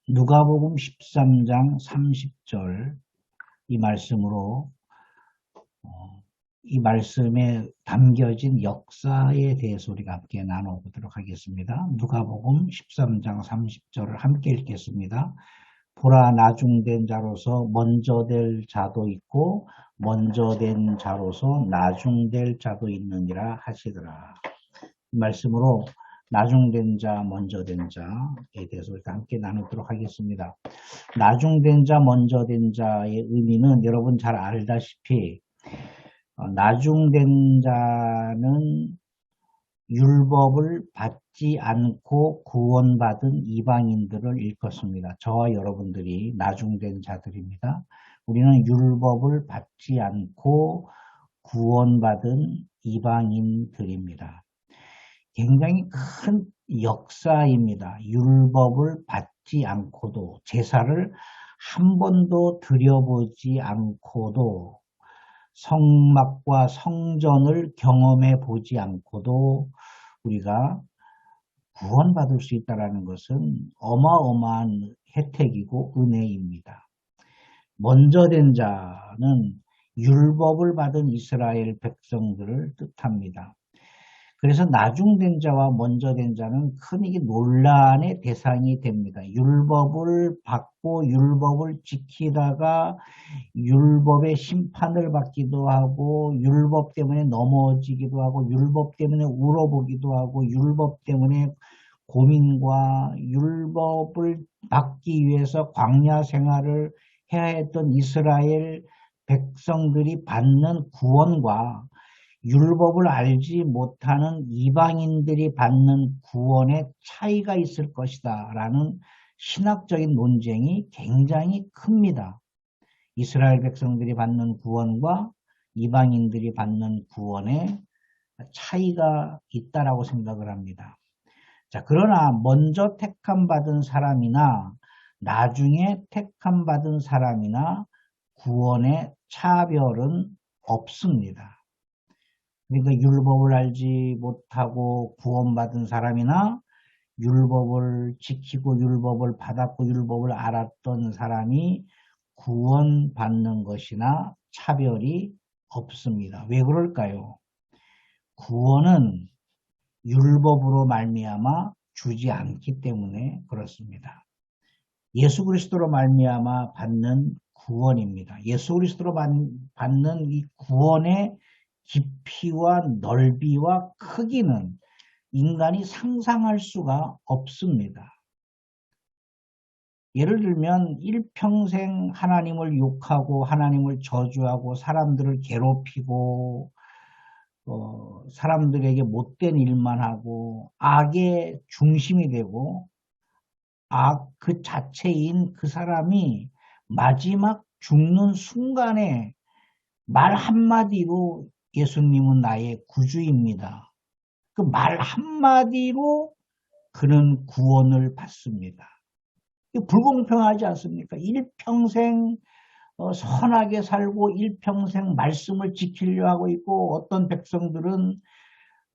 누가복음 13장 30절 이 말씀으로 이 말씀에 담겨진 역사에 대해서 우리가 함께 나눠보도록 하겠습니다. 누가복음 13장 30절을 함께 읽겠습니다. 보라, 나중된 자로서 먼저 될 자도 있고 먼저 된 자로서 나중될 자도 있느니라 하시더라. 이 말씀으로 나중된 자, 먼저 된 자에 대해서 우리가 함께 나누도록 하겠습니다. 나중된 자, 먼저 된 자의 의미는 여러분 잘 알다시피 나중된 자는 율법을 받지 않고 구원받은 이방인들을 일컫습니다. 저와 여러분들이 나중된 자들입니다. 우리는 율법을 받지 않고 구원받은 이방인들입니다. 굉장히 큰 역사입니다. 율법을 받지 않고도, 제사를 한 번도 드려보지 않고도, 성막과 성전을 경험해 보지 않고도 우리가 구원받을 수 있다는 것은 어마어마한 혜택이고 은혜입니다. 먼저 된 자는 율법을 받은 이스라엘 백성들을 뜻합니다. 그래서 나중된 자와 먼저 된 자는 큰 이게 논란의 대상이 됩니다. 율법을 받고 율법을 지키다가 율법의 심판을 받기도 하고, 율법 때문에 넘어지기도 하고, 율법 때문에 울어보기도 하고, 율법 때문에 고민과 율법을 받기 위해서 광야 생활을 해야 했던 이스라엘 백성들이 받는 구원과 율법을 알지 못하는 이방인들이 받는 구원의 차이가 있을 것이다 라는 신학적인 논쟁이 굉장히 큽니다. 이스라엘 백성들이 받는 구원과 이방인들이 받는 구원의 차이가 있다라고 생각을 합니다. 자, 그러나 먼저 택함 받은 사람이나 나중에 택함 받은 사람이나 구원의 차별은 없습니다. 그러니까 율법을 알지 못하고 구원받은 사람이나 율법을 지키고 율법을 받았고 율법을 알았던 사람이 구원받는 것이나 차별이 없습니다. 왜 그럴까요? 구원은 율법으로 말미암아 주지 않기 때문에 그렇습니다. 예수 그리스도로 말미암아 받는 구원입니다. 예수 그리스도로 받는 이 구원의 깊이와 넓이와 크기는 인간이 상상할 수가 없습니다. 예를 들면 일평생 하나님을 욕하고 하나님을 저주하고 사람들을 괴롭히고 사람들에게 못된 일만 하고 악의 중심이 되고 악 그 자체인 그 사람이 마지막 죽는 순간에 말 한마디로 예수님은 나의 구주입니다. 그 말 한마디로 그는 구원을 받습니다. 불공평하지 않습니까? 일평생 선하게 살고 일평생 말씀을 지키려 하고 있고 어떤 백성들은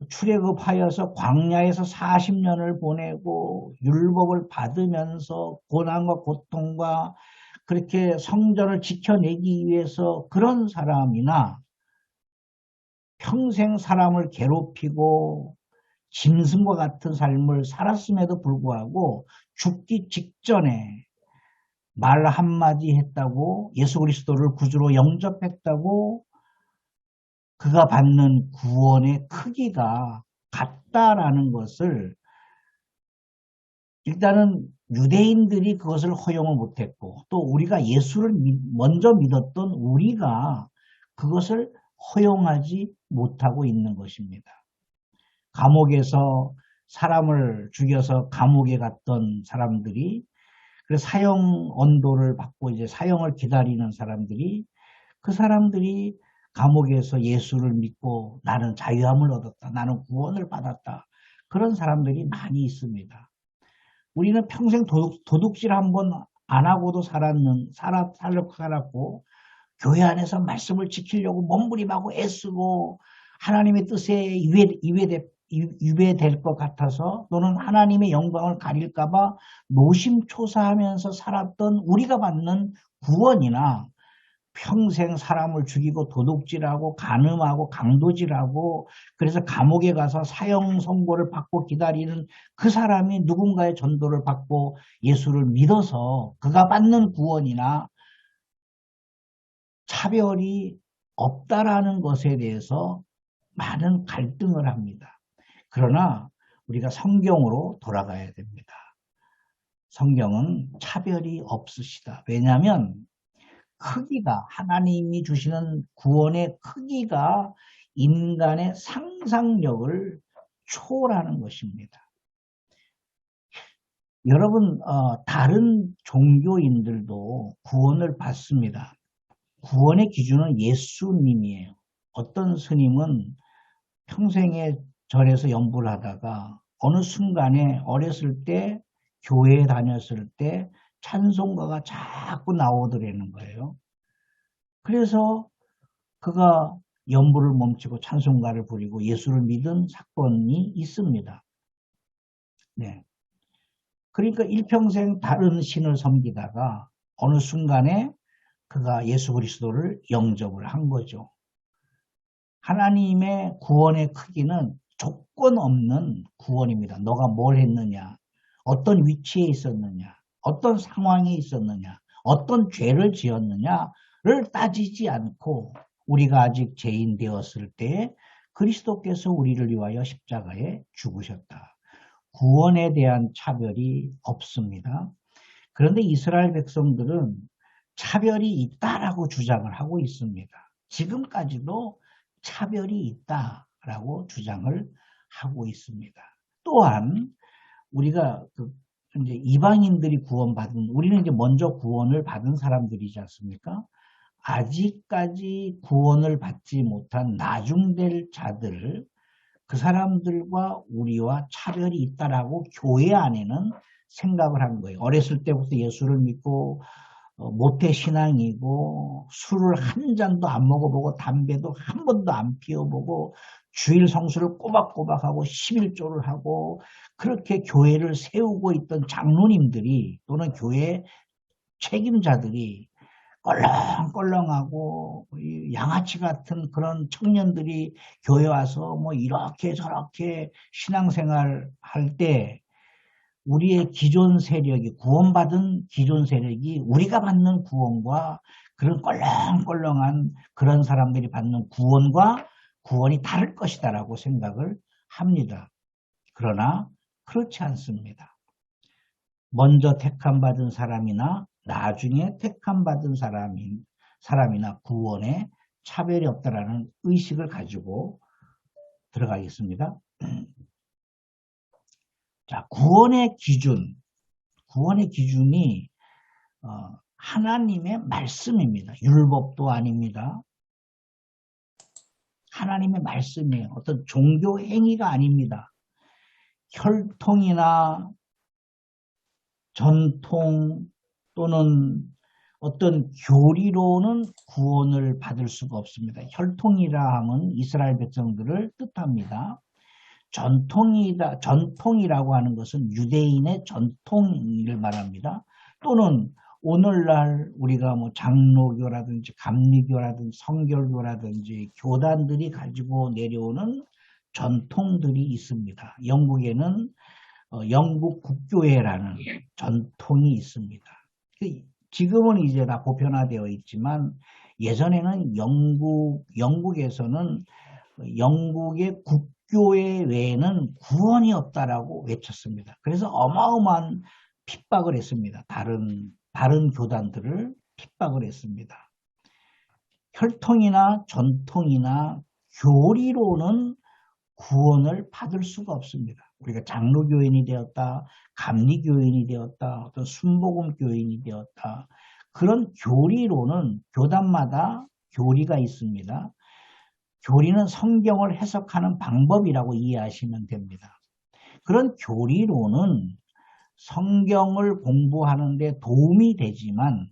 출애굽하여서 광야에서 40년을 보내고 율법을 받으면서 고난과 고통과 그렇게 성전을 지켜내기 위해서 그런 사람이나 평생 사람을 괴롭히고 짐승과 같은 삶을 살았음에도 불구하고 죽기 직전에 말 한마디 했다고 예수 그리스도를 구주로 영접했다고 그가 받는 구원의 크기가 같다라는 것을 일단은 유대인들이 그것을 허용을 못했고 또 우리가 예수를 먼저 믿었던 우리가 그것을 허용하지 못하고 있는 것입니다. 감옥에서 사람을 죽여서 감옥에 갔던 사람들이 그래서 사형 언도를 받고 이제 사형을 기다리는 사람들이 그 사람들이 감옥에서 예수를 믿고 나는 자유함을 얻었다. 나는 구원을 받았다. 그런 사람들이 많이 있습니다. 우리는 평생 도둑질 한 번 안 하고도 살았고 교회 안에서 말씀을 지키려고 몸부림하고 애쓰고 하나님의 뜻에 유배될 것 같아서 또는 하나님의 영광을 가릴까봐 노심초사하면서 살았던 우리가 받는 구원이나 평생 사람을 죽이고 도둑질하고 간음하고 강도질하고 그래서 감옥에 가서 사형 선고를 받고 기다리는 그 사람이 누군가의 전도를 받고 예수를 믿어서 그가 받는 구원이나 차별이 없다라는 것에 대해서 많은 갈등을 합니다. 그러나 우리가 성경으로 돌아가야 됩니다. 성경은 차별이 없으시다. 왜냐하면 크기가 하나님이 주시는 구원의 크기가 인간의 상상력을 초월하는 것입니다. 여러분 다른 종교인들도 구원을 받습니다. 구원의 기준은 예수님이에요. 어떤 스님은 평생에 절에서 연부를 하다가 어느 순간에 어렸을 때 교회에 다녔을 때 찬송가가 자꾸 나오더라는 거예요. 그래서 그가 연부를 멈추고 찬송가를 부리고 예수를 믿은 사건이 있습니다. 네. 그러니까 일평생 다른 신을 섬기다가 어느 순간에 그가 예수 그리스도를 영접을 한 거죠. 하나님의 구원의 크기는 조건 없는 구원입니다. 너가 뭘 했느냐, 어떤 위치에 있었느냐, 어떤 상황에 있었느냐, 어떤 죄를 지었느냐를 따지지 않고 우리가 아직 죄인 되었을 때 그리스도께서 우리를 위하여 십자가에 죽으셨다. 구원에 대한 차별이 없습니다. 그런데 이스라엘 백성들은 차별이 있다라고 주장을 하고 있습니다. 지금까지도 차별이 있다라고 주장을 하고 있습니다. 또한 우리가 이제 이방인들이 구원받은, 우리는 이제 먼저 구원을 받은 사람들이지 않습니까? 아직까지 구원을 받지 못한 나중될 자들, 그 사람들과 우리와 차별이 있다라고 교회 안에는 생각을 한 거예요. 어렸을 때부터 예수를 믿고 모태 신앙이고 술을 한 잔도 안 먹어보고 담배도 한 번도 안 피워보고 주일 성수를 꼬박꼬박하고 11조를 하고 그렇게 교회를 세우고 있던 장로님들이 또는 교회 책임자들이 껄렁껄렁하고 양아치 같은 그런 청년들이 교회 와서 뭐 이렇게 저렇게 신앙생활 할 때 우리의 기존 세력이 구원받은 기존 세력이 우리가 받는 구원과 그런 껄렁껄렁한 그런 사람들이 받는 구원과 구원이 다를 것이다라고 생각을 합니다. 그러나 그렇지 않습니다. 먼저 택함 받은 사람이나 나중에 택함 받은 사람이나 구원에 차별이 없다라는 의식을 가지고 들어가겠습니다. 자, 구원의 기준이 하나님의 말씀입니다. 율법도 아닙니다. 하나님의 말씀이에요. 어떤 종교 행위가 아닙니다. 혈통이나 전통 또는 어떤 교리로는 구원을 받을 수가 없습니다. 혈통이라 함은 이스라엘 백성들을 뜻합니다. 전통이라고 하는 것은 유대인의 전통을 말합니다. 또는 오늘날 우리가 뭐 장로교라든지 감리교라든지 성결교라든지 교단들이 가지고 내려오는 전통들이 있습니다. 영국에는 영국 국교회라는 전통이 있습니다. 지금은 이제 다 보편화되어 있지만 예전에는 영국에서는 영국의 국교회 외에는 구원이 없다라고 외쳤습니다. 그래서 어마어마한 핍박을 했습니다. 다른 교단들을 핍박을 했습니다. 혈통이나 전통이나 교리로는 구원을 받을 수가 없습니다. 우리가 장로교인이 되었다, 감리교인이 되었다, 어떤 순복음교인이 되었다. 그런 교리로는 교단마다 교리가 있습니다. 교리는 성경을 해석하는 방법이라고 이해하시면 됩니다. 그런 교리로는 성경을 공부하는 데 도움이 되지만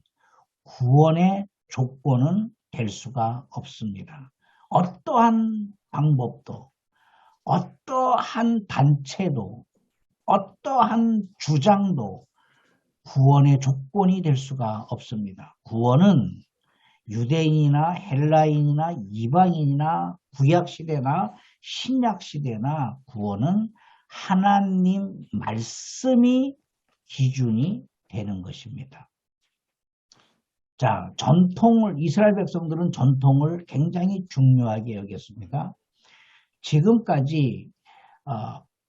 구원의 조건은 될 수가 없습니다. 어떠한 방법도 어떠한 단체도 어떠한 주장도 구원의 조건이 될 수가 없습니다. 구원은 유대인이나 헬라인이나 이방인이나 구약시대나 신약시대나 구원은 하나님 말씀이 기준이 되는 것입니다. 자, 이스라엘 백성들은 전통을 굉장히 중요하게 여겼습니다. 지금까지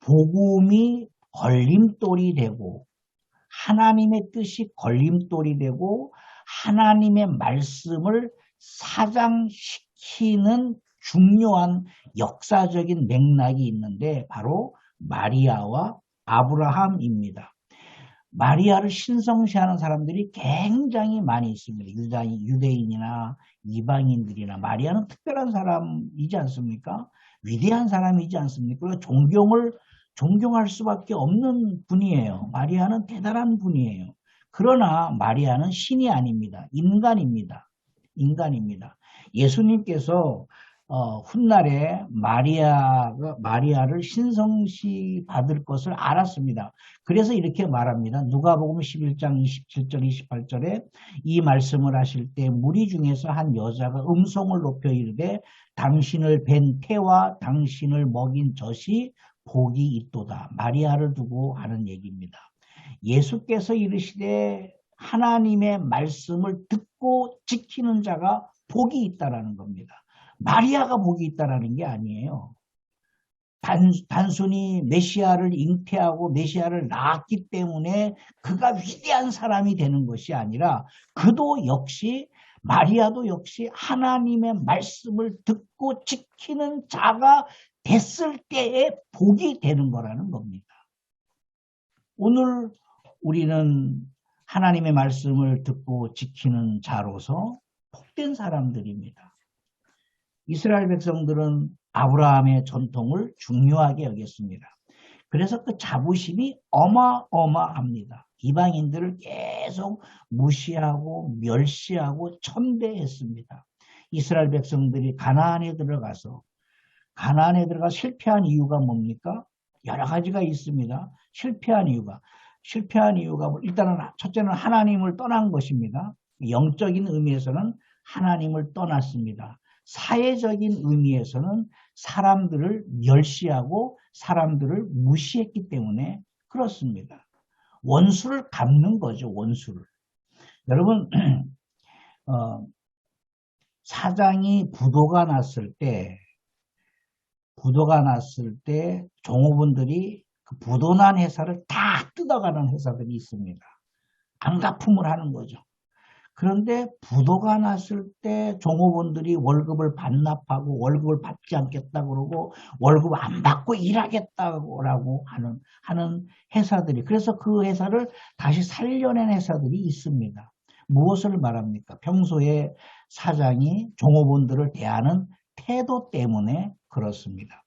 복음이 걸림돌이 되고 하나님의 뜻이 걸림돌이 되고 하나님의 말씀을 사장시키는 중요한 역사적인 맥락이 있는데 바로 마리아와 아브라함입니다. 마리아를 신성시하는 사람들이 굉장히 많이 있습니다. 유대인이나 이방인들이나 마리아는 특별한 사람이지 않습니까? 위대한 사람이지 않습니까? 존경할 수밖에 없는 분이에요. 마리아는 대단한 분이에요. 그러나 마리아는 신이 아닙니다. 인간입니다. 예수님께서 훗날에 마리아를 신성시 받을 것을 알았습니다. 그래서 이렇게 말합니다. 누가복음 11장 27절 28절에 이 말씀을 하실 때 무리 중에서 한 여자가 음성을 높여 이르되 당신을 뵌 태와 당신을 먹인 젖이 복이 있도다. 마리아를 두고 하는 얘기입니다. 예수께서 이르시되 하나님의 말씀을 듣고 지키는 자가 복이 있다라는 겁니다. 마리아가 복이 있다라는 게 아니에요. 단순히 메시아를 잉태하고 메시아를 낳았기 때문에 그가 위대한 사람이 되는 것이 아니라 마리아도 역시 하나님의 말씀을 듣고 지키는 자가 됐을 때에 복이 되는 거라는 겁니다. 오늘 우리는 하나님의 말씀을 듣고 지키는 자로서 복된 사람들입니다. 이스라엘 백성들은 아브라함의 전통을 중요하게 여겼습니다. 그래서 그 자부심이 어마어마합니다. 이방인들을 계속 무시하고 멸시하고 천대했습니다. 이스라엘 백성들이 가나안에 들어가서 실패한 이유가 뭡니까? 여러 가지가 있습니다. 실패한 이유가 일단은 첫째는 하나님을 떠난 것입니다. 영적인 의미에서는 하나님을 떠났습니다. 사회적인 의미에서는 사람들을 멸시하고 사람들을 무시했기 때문에 그렇습니다. 원수를 갚는 거죠. 원수를. 여러분 사장이 부도가 났을 때 종업원들이 그 부도난 회사를 다 뜯어가는 회사들이 있습니다. 안갚음을 하는 거죠. 그런데 부도가 났을 때 종업원들이 월급을 반납하고 월급을 받지 않겠다 그러고 월급 안 받고 일하겠다고 하는 회사들이, 그래서 그 회사를 다시 살려낸 회사들이 있습니다. 무엇을 말합니까? 평소에 사장이 종업원들을 대하는 태도 때문에 그렇습니다.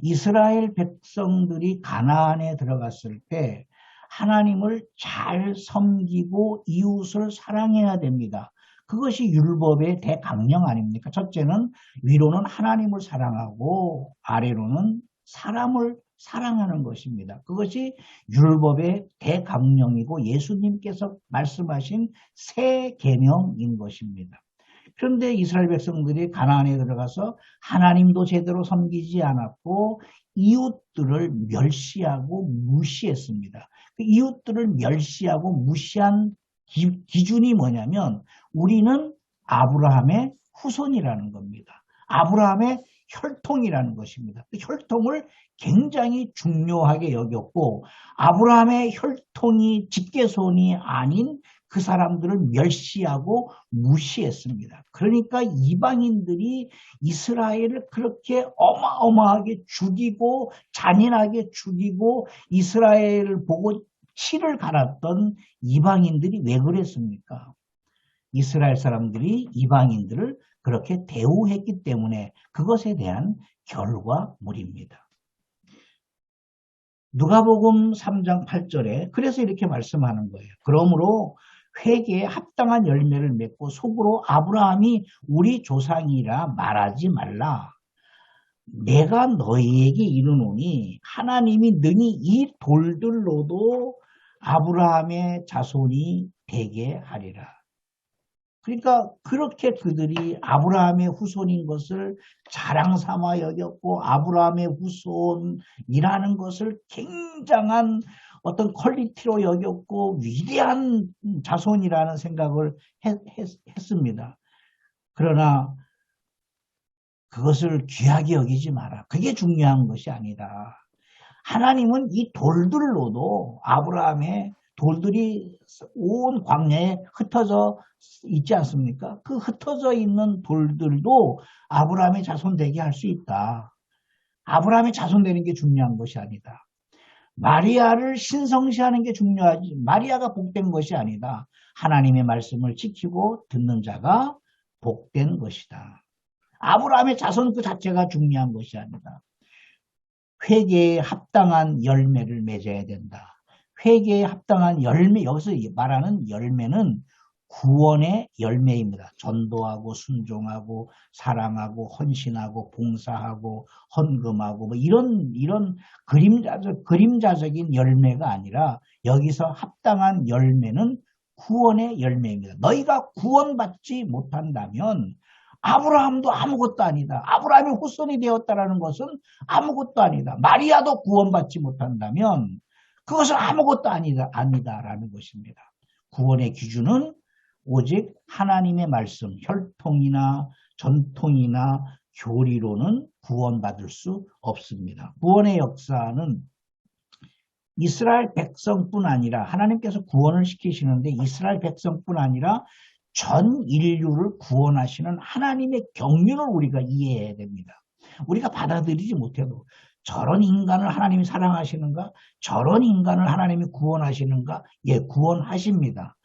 이스라엘 백성들이 가나안에 들어갔을 때 하나님을 잘 섬기고 이웃을 사랑해야 됩니다. 그것이 율법의 대강령 아닙니까? 첫째는 위로는 하나님을 사랑하고 아래로는 사람을 사랑하는 것입니다. 그것이 율법의 대강령이고 예수님께서 말씀하신 새 계명인 것입니다. 그런데 이스라엘 백성들이 가나안에 들어가서 하나님도 제대로 섬기지 않았고 이웃들을 멸시하고 무시했습니다. 그 이웃들을 멸시하고 무시한 기준이 뭐냐면 우리는 아브라함의 후손이라는 겁니다. 아브라함의 혈통이라는 것입니다. 그 혈통을 굉장히 중요하게 여겼고 아브라함의 혈통이 직계손이 아닌 그 사람들을 멸시하고 무시했습니다. 그러니까 이방인들이 이스라엘을 그렇게 어마어마하게 죽이고 잔인하게 죽이고 이스라엘을 보고 치를 갈았던 이방인들이 왜 그랬습니까? 이스라엘 사람들이 이방인들을 그렇게 대우했기 때문에 그것에 대한 결과물입니다. 누가복음 3장 8절에 그래서 이렇게 말씀하는 거예요. 그러므로 회개에 합당한 열매를 맺고 속으로 아브라함이 우리 조상이라 말하지 말라. 내가 너희에게 이르노니 하나님이 능히 이 돌들로도 아브라함의 자손이 되게 하리라. 그러니까 그렇게 그들이 아브라함의 후손인 것을 자랑 삼아 여겼고 아브라함의 후손이라는 것을 굉장한 어떤 퀄리티로 여겼고 위대한 자손이라는 생각을 했습니다. 그러나 그것을 귀하게 여기지 마라. 그게 중요한 것이 아니다. 하나님은 이 돌들로도 아브라함의 돌들이 온 광야에 흩어져 있지 않습니까? 그 흩어져 있는 돌들도 아브라함의 자손 되게 할 수 있다. 아브라함의 자손 되는 게 중요한 것이 아니다. 마리아를 신성시하는 게 중요하지. 마리아가 복된 것이 아니다. 하나님의 말씀을 지키고 듣는 자가 복된 것이다. 아브라함의 자손 그 자체가 중요한 것이 아니다. 회개에 합당한 열매를 맺어야 된다. 회개에 합당한 열매, 여기서 말하는 열매는 구원의 열매입니다. 전도하고 순종하고 사랑하고 헌신하고 봉사하고 헌금하고 뭐 이런 그림자적인 열매가 아니라 여기서 합당한 열매는 구원의 열매입니다. 너희가 구원받지 못한다면 아브라함도 아무것도 아니다. 아브라함의 후손이 되었다라는 것은 아무것도 아니다. 마리아도 구원받지 못한다면 그것은 아무것도 아니다라는 것입니다. 구원의 기준은 오직 하나님의 말씀, 혈통이나 전통이나 교리로는 구원받을 수 없습니다. 구원의 역사는 이스라엘 백성뿐 아니라 하나님께서 구원을 시키시는데 이스라엘 백성뿐 아니라 전 인류를 구원하시는 하나님의 경륜을 우리가 이해해야 됩니다. 우리가 받아들이지 못해도 저런 인간을 하나님이 사랑하시는가? 저런 인간을 하나님이 구원하시는가? 예, 구원하십니다.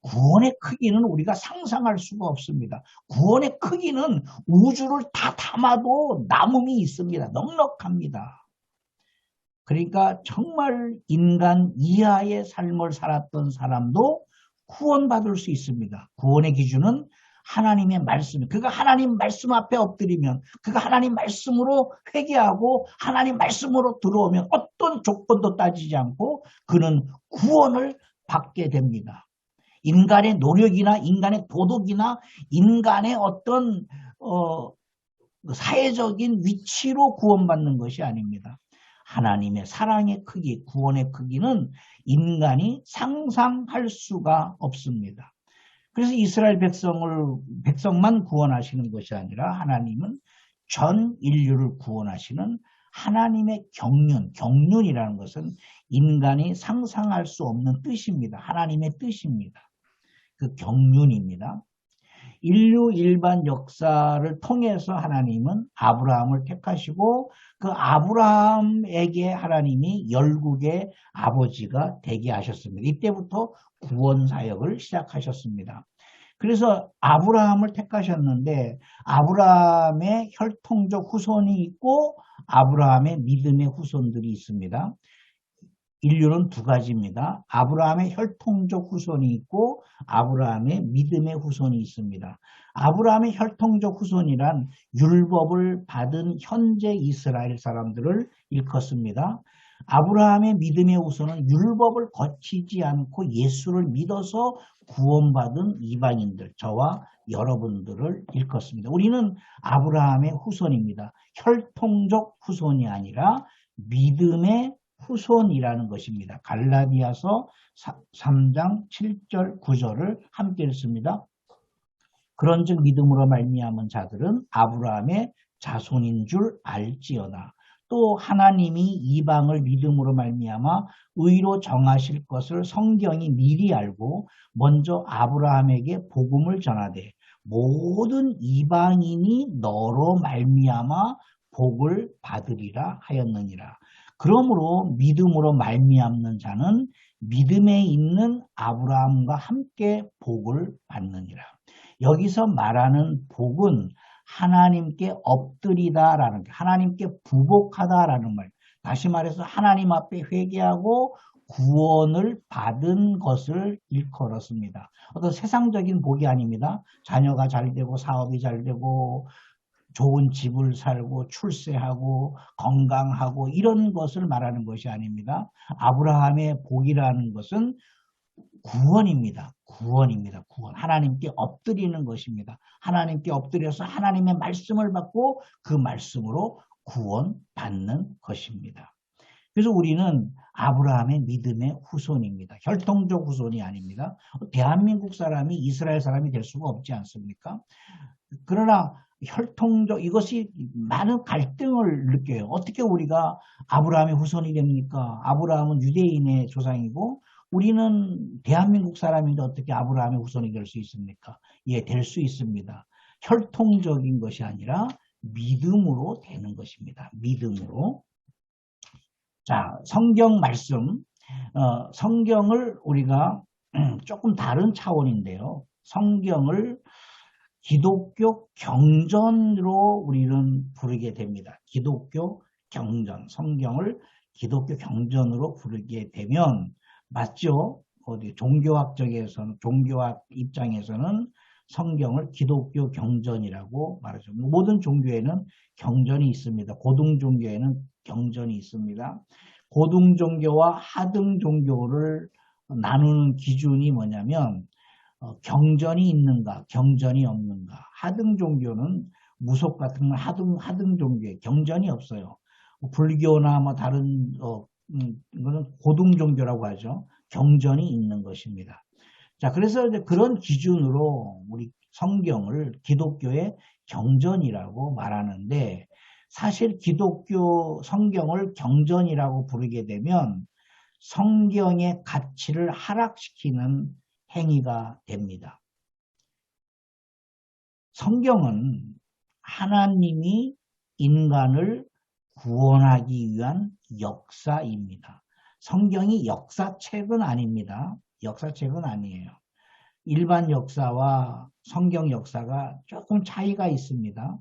구원의 크기는 우리가 상상할 수가 없습니다. 구원의 크기는 우주를 다 담아도 남음이 있습니다. 넉넉합니다. 그러니까 정말 인간 이하의 삶을 살았던 사람도 구원받을 수 있습니다. 구원의 기준은 하나님의 말씀, 그가 하나님 말씀 앞에 엎드리면, 그가 하나님 말씀으로 회개하고 하나님 말씀으로 들어오면 어떤 조건도 따지지 않고 그는 구원을 받게 됩니다. 인간의 노력이나 인간의 도덕이나 인간의 어떤 사회적인 위치로 구원받는 것이 아닙니다. 하나님의 사랑의 크기, 구원의 크기는 인간이 상상할 수가 없습니다. 그래서 이스라엘 백성만 구원하시는 것이 아니라 하나님은 전 인류를 구원하시는 하나님의 경륜이라는 것은 인간이 상상할 수 없는 뜻입니다. 하나님의 뜻입니다. 그 경륜입니다. 인류 일반 역사를 통해서 하나님은 아브라함을 택하시고 그 아브라함에게 하나님이 열국의 아버지가 되게 하셨습니다. 이때부터 구원 사역을 시작하셨습니다. 그래서 아브라함을 택하셨는데 아브라함의 혈통적 후손이 있고 아브라함의 믿음의 후손들이 있습니다. 인류는 두 가지입니다. 아브라함의 혈통적 후손이 있고 아브라함의 믿음의 후손이 있습니다. 아브라함의 혈통적 후손이란 율법을 받은 현재 이스라엘 사람들을 일컫습니다. 아브라함의 믿음의 후손은 율법을 거치지 않고 예수를 믿어서 구원받은 이방인들, 저와 여러분들을 일컫습니다. 우리는 아브라함의 후손입니다. 혈통적 후손이 아니라 믿음의 후손이라는 것입니다. 갈라디아서 3장 7절 9절을 함께 읽습니다. 그런즉 믿음으로 말미암은 자들은 아브라함의 자손인 줄 알지어다. 또 하나님이 이방을 믿음으로 말미암아 의로 정하실 것을 성경이 미리 알고 먼저 아브라함에게 복음을 전하되 모든 이방인이 너로 말미암아 복을 받으리라 하였느니라. 그러므로 믿음으로 말미암는 자는 믿음에 있는 아브라함과 함께 복을 받느니라. 여기서 말하는 복은 하나님께 엎드리다라는 게, 하나님께 부복하다라는 말. 다시 말해서 하나님 앞에 회개하고 구원을 받은 것을 일컬었습니다. 어떤 세상적인 복이 아닙니다. 자녀가 잘 되고 사업이 잘 되고 좋은 집을 살고 출세하고 건강하고 이런 것을 말하는 것이 아닙니다. 아브라함의 복이라는 것은 구원입니다. 구원입니다. 구원. 하나님께 엎드리는 것입니다. 하나님께 엎드려서 하나님의 말씀을 받고 그 말씀으로 구원받는 것입니다. 그래서 우리는 아브라함의 믿음의 후손입니다. 혈통적 후손이 아닙니다. 대한민국 사람이 이스라엘 사람이 될 수가 없지 않습니까? 그러나 혈통적 이것이 많은 갈등을 느껴요. 어떻게 우리가 아브라함의 후손이 됩니까? 아브라함은 유대인의 조상이고 우리는 대한민국 사람인데 어떻게 아브라함의 후손이 될 수 있습니까? 예, 될 수 있습니다. 혈통적인 것이 아니라 믿음으로 되는 것입니다. 믿음으로. 자, 성경 말씀, 성경을 우리가 조금 다른 차원인데요. 성경을 기독교 경전으로 우리는 부르게 됩니다. 기독교 경전, 성경을 기독교 경전으로 부르게 되면 맞죠? 어디 종교학적에서는 종교학 입장에서는 성경을 기독교 경전이라고 말하죠. 모든 종교에는 경전이 있습니다. 고등 종교에는 경전이 있습니다. 고등 종교와 하등 종교를 나누는 기준이 뭐냐면 경전이 있는가, 경전이 없는가. 하등 종교는 무속 같은 건 하등 종교에 경전이 없어요. 불교나 뭐 다른 이거는 고등 종교라고 하죠. 경전이 있는 것입니다. 자, 그래서 이제 그런 기준으로 우리 성경을 기독교의 경전이라고 말하는데 사실 기독교 성경을 경전이라고 부르게 되면 성경의 가치를 하락시키는 행위가 됩니다. 성경은 하나님이 인간을 구원하기 위한 역사입니다. 성경이 역사책은 아닙니다. 역사책은 아니에요. 일반 역사와 성경 역사가 조금 차이가 있습니다.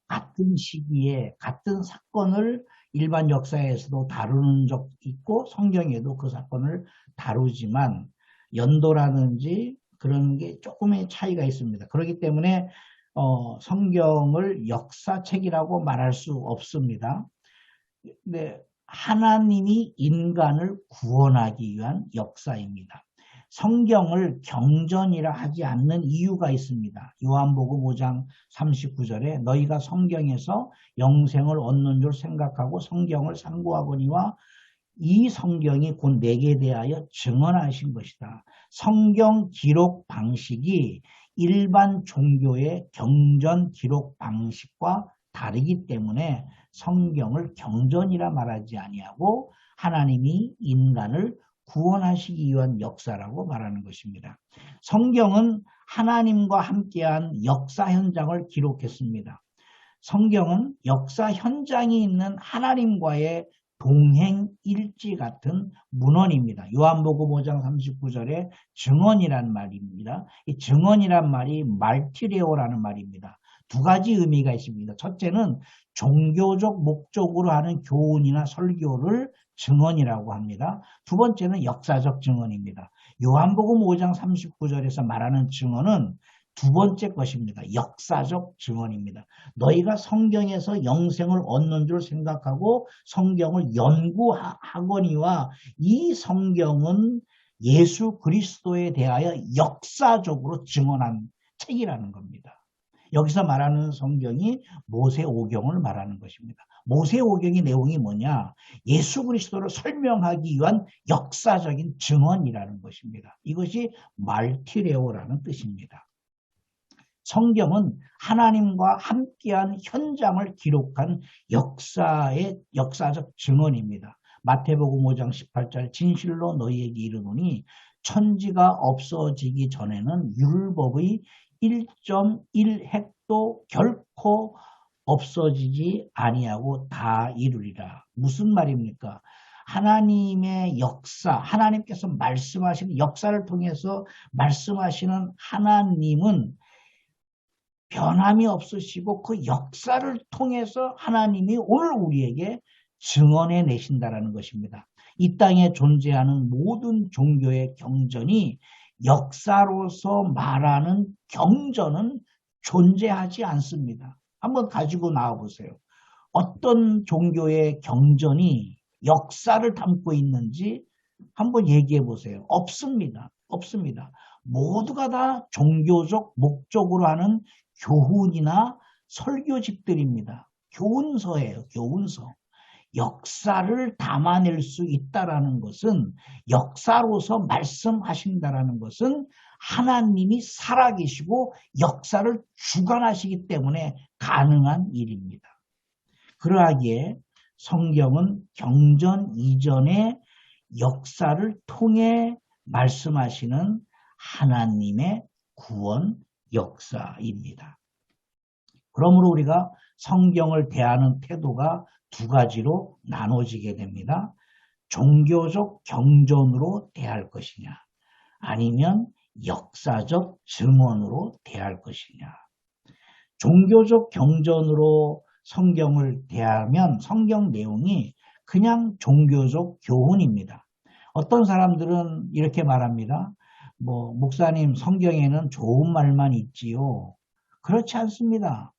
같은 시기에 같은 사건을 일반 역사에서도 다루는 적 있고 성경에도 그 사건을 다루지만 연도라든지 그런 게 조금의 차이가 있습니다. 그렇기 때문에 성경을 역사책이라고 말할 수 없습니다. 근데 하나님이 인간을 구원하기 위한 역사입니다. 성경을 경전이라 하지 않는 이유가 있습니다. 요한복음 5장 39절에 너희가 성경에서 영생을 얻는 줄 생각하고 성경을 상고하거니와 이 성경이 곧 내게 대하여 증언하신 것이다. 성경 기록 방식이 일반 종교의 경전 기록 방식과 다르기 때문에 성경을 경전이라 말하지 아니하고 하나님이 인간을 구원하시기 위한 역사라고 말하는 것입니다. 성경은 하나님과 함께한 역사 현장을 기록했습니다. 성경은 역사 현장이 있는 하나님과의 동행 일지 같은 문헌입니다. 요한복음 5장 39절에 증언이란 말입니다. 이 증언이란 말이 말티레오라는 말입니다. 두 가지 의미가 있습니다. 첫째는 종교적 목적으로 하는 교훈이나 설교를 증언이라고 합니다. 두 번째는 역사적 증언입니다. 요한복음 5장 39절에서 말하는 증언은 두 번째 것입니다. 역사적 증언입니다. 너희가 성경에서 영생을 얻는 줄 생각하고 성경을 연구하거니와 이 성경은 예수 그리스도에 대하여 역사적으로 증언한 책이라는 겁니다. 여기서 말하는 성경이 모세오경을 말하는 것입니다. 모세오경의 내용이 뭐냐? 예수 그리스도를 설명하기 위한 역사적인 증언이라는 것입니다. 이것이 말티레오라는 뜻입니다. 성경은 하나님과 함께한 현장을 기록한 역사적 증언입니다. 마태복음 5장 18절 진실로 너희에게 이르노니 천지가 없어지기 전에는 율법의 1.1획도 결코 없어지지 아니하고 다 이루리라. 무슨 말입니까? 하나님의 역사, 하나님께서 말씀하시는 역사를 통해서 말씀하시는 하나님은 변함이 없으시고 그 역사를 통해서 하나님이 오늘 우리에게 증언해 내신다라는 것입니다. 이 땅에 존재하는 모든 종교의 경전이 역사로서 말하는 경전은 존재하지 않습니다. 한번 가지고 나와 보세요. 어떤 종교의 경전이 역사를 담고 있는지 한번 얘기해 보세요. 없습니다. 없습니다. 모두가 다 종교적 목적으로 하는 교훈이나 설교집들입니다. 교훈서예요. 교훈서. 역사를 담아낼 수 있다라는 것은, 역사로서 말씀하신다라는 것은 하나님이 살아계시고 역사를 주관하시기 때문에 가능한 일입니다. 그러하기에 성경은 경전 이전의 역사를 통해 말씀하시는 하나님의 구원 역사입니다. 그러므로 우리가 성경을 대하는 태도가 두 가지로 나눠지게 됩니다. 종교적 경전으로 대할 것이냐, 아니면 역사적 증언으로 대할 것이냐. 종교적 경전으로 성경을 대하면 성경 내용이 그냥 종교적 교훈입니다. 어떤 사람들은 이렇게 말합니다. 목사님, 성경에는 좋은 말만 있지요. 그렇지 않습니다.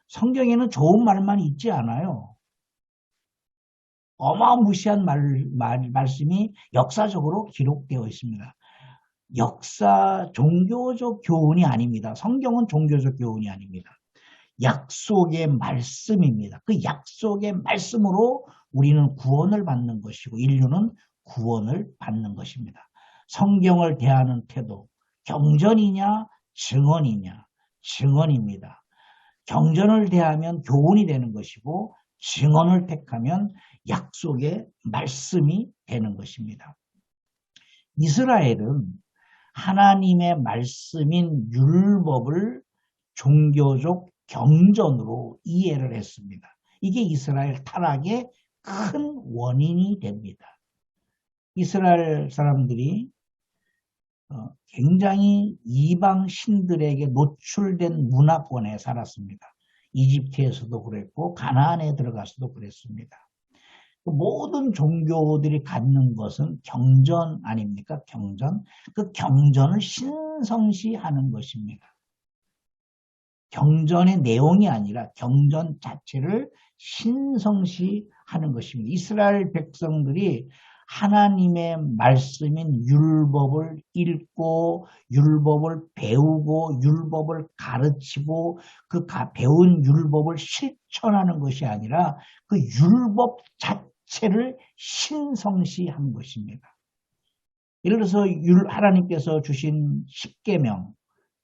성경에는 좋은 말만 있지 않아요. 어마무시한 말씀이 역사적으로 기록되어 있습니다. 종교적 교훈이 아닙니다. 성경은 종교적 교훈이 아닙니다. 약속의 말씀입니다. 그 약속의 말씀으로 우리는 구원을 받는 것이고 인류는 구원을 받는 것입니다. 성경을 대하는 태도, 경전이냐 증언이냐, 증언입니다. 경전을 대하면 교훈이 되는 것이고 증언을 택하면 약속의 말씀이 되는 것입니다. 이스라엘은 하나님의 말씀인 율법을 종교적 경전으로 이해를 했습니다. 이게 이스라엘 타락의 큰 원인이 됩니다. 이스라엘 사람들이 굉장히 이방 신들에게 노출된 문화권에 살았습니다. 이집트에서도 그랬고 가나안에 들어가서도 그랬습니다. 모든 종교들이 갖는 것은 경전 아닙니까? 경전. 그 경전을 신성시하는 것입니다. 경전의 내용이 아니라 경전 자체를 신성시하는 것입니다. 이스라엘 백성들이 하나님의 말씀인 율법을 읽고 율법을 배우고 율법을 가르치고 그 배운 율법을 실천하는 것이 아니라 그 율법 자체를 신성시한 것입니다. 예를 들어서 하나님께서 주신 10계명,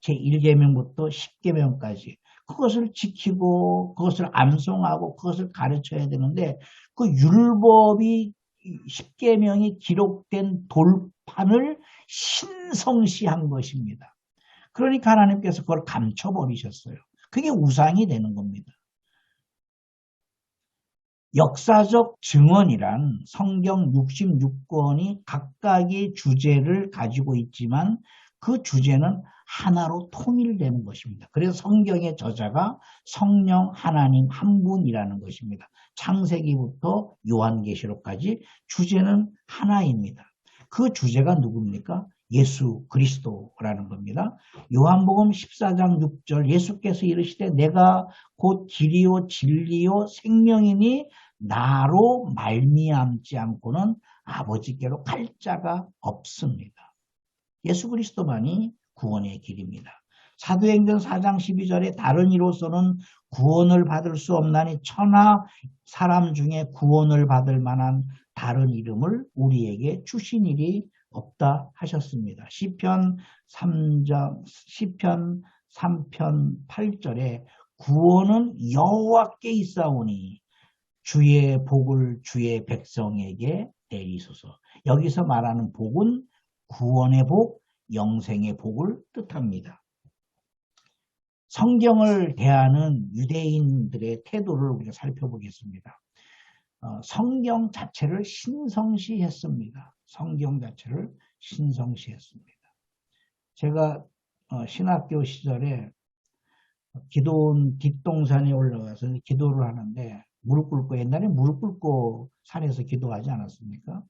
제1계명부터 10계명까지 그것을 지키고 그것을 암송하고 그것을 가르쳐야 되는데 그 율법이 10계명이 기록된 돌판을 신성시한 것입니다. 그러니까 하나님께서 그걸 감춰버리셨어요. 그게 우상이 되는 겁니다. 역사적 증언이란 성경 66권이 각각의 주제를 가지고 있지만 그 주제는 하나로 통일되는 것입니다. 그래서 성경의 저자가 성령 하나님 한 분이라는 것입니다. 창세기부터 요한계시록까지 주제는 하나입니다. 그 주제가 누굽니까? 예수 그리스도라는 겁니다. 요한복음 14장 6절 예수께서 이르시되 내가 곧 길이요 진리요 생명이니 나로 말미암지 않고는 아버지께로 갈 자가 없습니다. 예수 그리스도만이 구원의 길입니다. 사도행전 4장 12절에 다른 이로서는 구원을 받을 수 없나니 천하 사람 중에 구원을 받을 만한 다른 이름을 우리에게 주신 일이 없다 하셨습니다. 시편 3편 8절에 구원은 여호와께 있사오니 주의 복을 주의 백성에게 내리소서. 여기서 말하는 복은 구원의 복, 영생의 복을 뜻합니다. 성경을 대하는 유대인들의 태도를 우리가 살펴보겠습니다. 성경 자체를 신성시했습니다. 성경 자체를 신성시했습니다. 제가 신학교 시절에 기도원 뒷동산에 올라가서 기도를 하는데 무릎 꿇고 옛날에 무릎 꿇고 산에서 기도하지 않았습니까?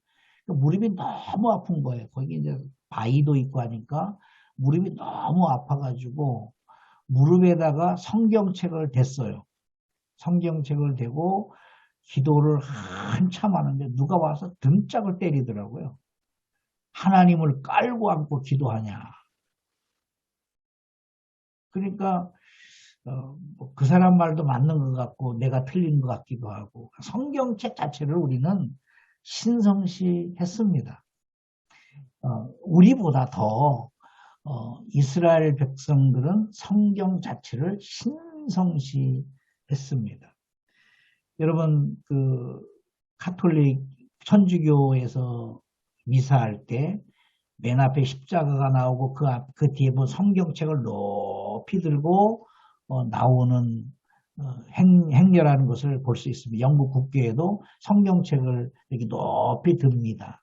무릎이 너무 아픈 거예요. 거기 이제 바위도 있고 하니까 무릎이 너무 아파가지고 무릎에다가 성경책을 댔어요. 성경책을 대고 기도를 한참 하는데 누가 와서 등짝을 때리더라고요. 하나님을 깔고 앉고 기도하냐. 그러니까 그 사람 말도 맞는 것 같고 내가 틀린 것 같기도 하고 성경책 자체를 우리는 신성시했습니다. 우리보다 더 이스라엘 백성들은 성경 자체를 신성시했습니다. 여러분 그 가톨릭 천주교에서 미사할 때 맨 앞에 십자가가 나오고 그 뒤에 뭐 성경책을 높이 들고 나오는 행렬하는 것을 볼 수 있습니다. 영국 국교에도 성경책을 이렇게 높이 듭니다.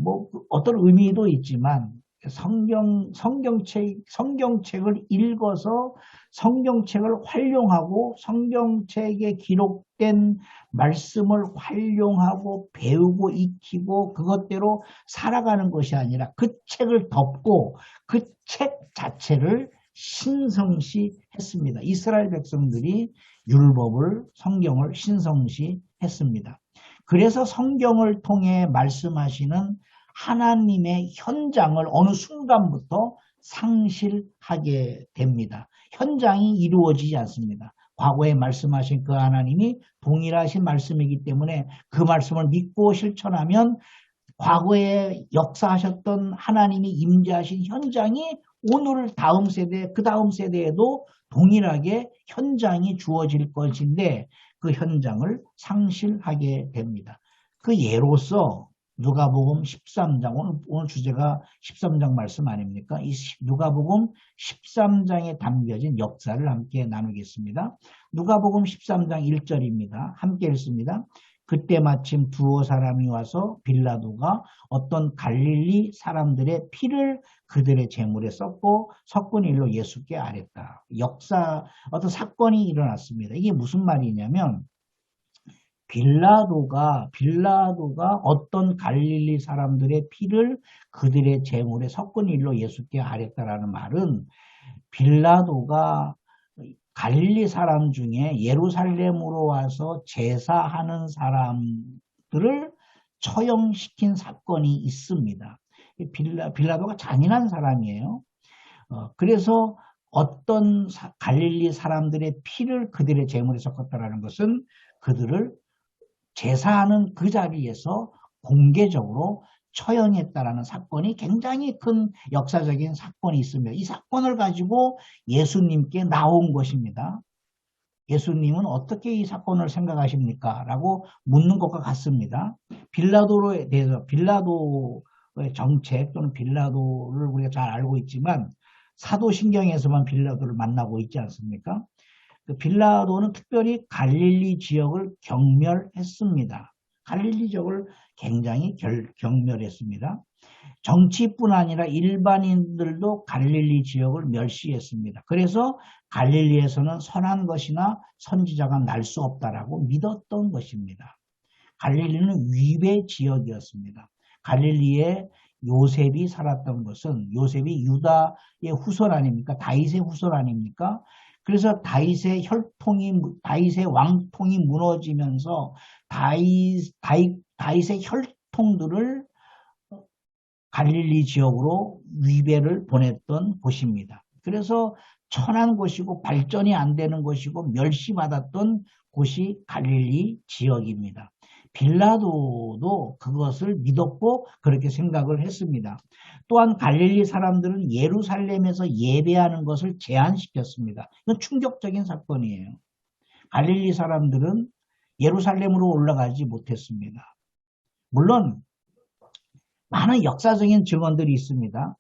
뭐 어떤 의미도 있지만 성경책을 읽어서 성경책을 활용하고 성경책에 기록된 말씀을 활용하고 배우고 익히고 그것대로 살아가는 것이 아니라 그 책을 덮고 그 책 자체를 신성시했습니다. 이스라엘 백성들이 율법을 성경을 신성시했습니다. 그래서 성경을 통해 말씀하시는 하나님의 현장을 어느 순간부터 상실하게 됩니다. 현장이 이루어지지 않습니다. 과거에 말씀하신 그 하나님이 동일하신 말씀이기 때문에 그 말씀을 믿고 실천하면 과거에 역사하셨던 하나님이 임재하신 현장이 오늘 다음 세대, 그 다음 세대에도 동일하게 현장이 주어질 것인데 그 현장을 상실하게 됩니다. 그 예로서 누가복음 13장, 오늘 주제가 13장 말씀 아닙니까? 이 누가복음 13장에 담겨진 역사를 함께 나누겠습니다. 누가복음 13장 1절입니다. 함께 읽습니다. 그때 마침 두어 사람이 와서 빌라도가 어떤 갈릴리 사람들의 피를 그들의 제물에 썼고 섞은 일로 예수께 아랬다. 어떤 사건이 일어났습니다. 이게 무슨 말이냐면 빌라도가 어떤 갈릴리 사람들의 피를 그들의 제물에 섞은 일로 예수께 아랬다라는 말은 빌라도가 갈릴리 사람 중에 예루살렘으로 와서 제사하는 사람들을 처형시킨 사건이 있습니다. 빌라도가 잔인한 사람이에요. 그래서 어떤 갈릴리 사람들의 피를 그들의 제물에 섞었다라는 것은 그들을 제사하는 그 자리에서 공개적으로 처형했다라는 사건이 굉장히 큰 역사적인 사건이 있습니다. 이 사건을 가지고 예수님께 나온 것입니다. 예수님은 어떻게 이 사건을 생각하십니까? 라고 묻는 것과 같습니다. 빌라도에 대해서 빌라도의 정책 또는 빌라도를 우리가 잘 알고 있지만 사도신경에서만 빌라도를 만나고 있지 않습니까? 빌라도는 특별히 갈릴리 지역을 경멸했습니다. 갈릴리 지역을 굉장히 경멸했습니다. 정치뿐 아니라 일반인들도 갈릴리 지역을 멸시했습니다. 그래서 갈릴리에서는 선한 것이나 선지자가 날 수 없다라고 믿었던 것입니다. 갈릴리는 위배 지역이었습니다. 갈릴리에 요셉이 살았던 것은 요셉이 유다의 후손 아닙니까? 다윗의 후손 아닙니까? 그래서 다윗의 왕통이 무너지면서 다윗의 혈통들을 갈릴리 지역으로 위배를 보냈던 곳입니다. 그래서 천한 곳이고 발전이 안 되는 곳이고 멸시받았던 곳이 갈릴리 지역입니다. 빌라도도 그것을 믿었고 그렇게 생각을 했습니다. 또한 갈릴리 사람들은 예루살렘에서 예배하는 것을 제한시켰습니다. 이건 충격적인 사건이에요. 갈릴리 사람들은 예루살렘으로 올라가지 못했습니다. 물론 많은 역사적인 증언들이 있습니다.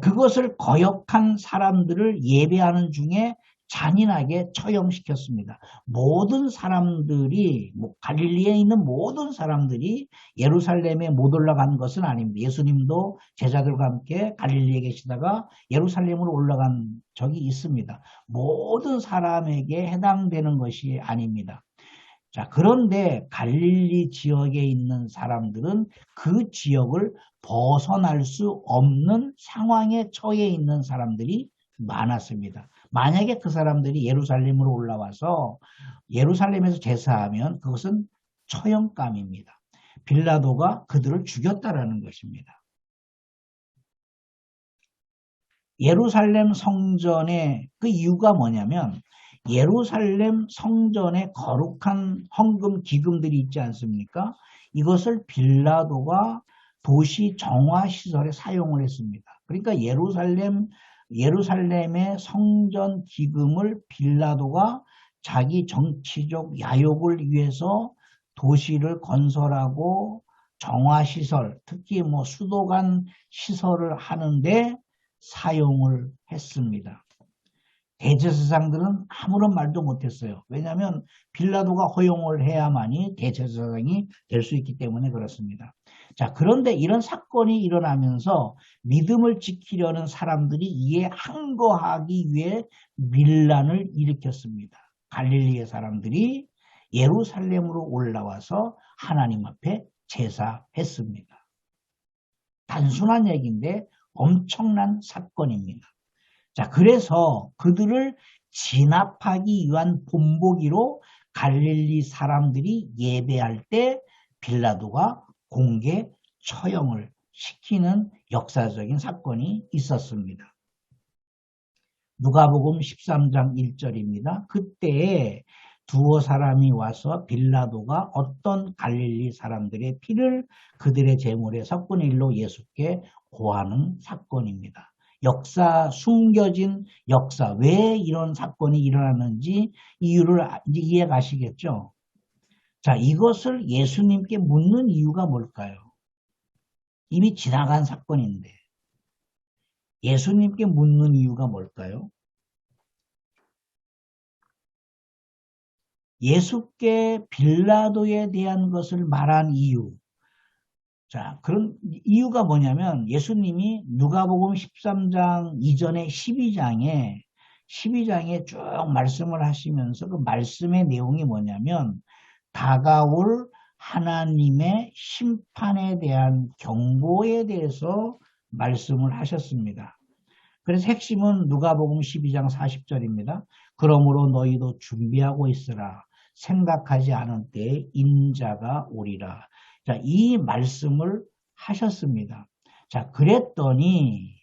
그것을 거역한 사람들을 예배하는 중에 잔인하게 처형시켰습니다. 모든 사람들이 갈릴리에 있는 모든 사람들이 예루살렘에 못 올라간 것은 아닙니다. 예수님도 제자들과 함께 갈릴리에 계시다가 예루살렘으로 올라간 적이 있습니다. 모든 사람에게 해당되는 것이 아닙니다. 자, 그런데 갈릴리 지역에 있는 사람들은 그 지역을 벗어날 수 없는 상황에 처해 있는 사람들이 많았습니다. 만약에 그 사람들이 예루살렘으로 올라와서 예루살렘에서 제사하면 그것은 처형감입니다. 빌라도가 그들을 죽였다라는 것입니다. 예루살렘 성전의 그 이유가 뭐냐면 예루살렘 성전에 거룩한 헌금 기금들이 있지 않습니까? 이것을 빌라도가 도시 정화 시설에 사용을 했습니다. 그러니까 예루살렘의 성전 기금을 빌라도가 자기 정치적 야욕을 위해서 도시를 건설하고 정화 시설, 특히 뭐 수도관 시설을 하는데 사용을 했습니다. 대제사장들은 아무런 말도 못했어요. 왜냐하면 빌라도가 허용을 해야만이 대제사장이 될 수 있기 때문에 그렇습니다. 자, 그런데 이런 사건이 일어나면서 믿음을 지키려는 사람들이 이에 항거하기 위해 밀란을 일으켰습니다. 갈릴리의 사람들이 예루살렘으로 올라와서 하나님 앞에 제사했습니다. 단순한 얘기인데 엄청난 사건입니다. 자, 그래서 그들을 진압하기 위한 본보기로 갈릴리 사람들이 예배할 때 빌라도가 공개 처형을 시키는 역사적인 사건이 있었습니다. 누가복음 13장 1절입니다. 그때 두어 사람이 와서 빌라도가 어떤 갈릴리 사람들의 피를 그들의 제물에 섞은 일로 예수께 고하는 사건입니다. 숨겨진 역사, 왜 이런 사건이 일어났는지 이유를 이제 이해 가시겠죠? 자, 이것을 예수님께 묻는 이유가 뭘까요? 이미 지나간 사건인데 예수님께 묻는 이유가 뭘까요? 예수께 빌라도에 대한 것을 말한 이유. 자, 그런 이유가 뭐냐면 예수님이 누가복음 13장 이전에 12장에 쭉 말씀을 하시면서 그 말씀의 내용이 뭐냐면 다가올 하나님의 심판에 대한 경고에 대해서 말씀을 하셨습니다. 그래서 핵심은 누가복음 12장 40절입니다. 그러므로 너희도 준비하고 있으라. 생각하지 않은 때에 인자가 오리라. 자, 이 말씀을 하셨습니다. 자, 그랬더니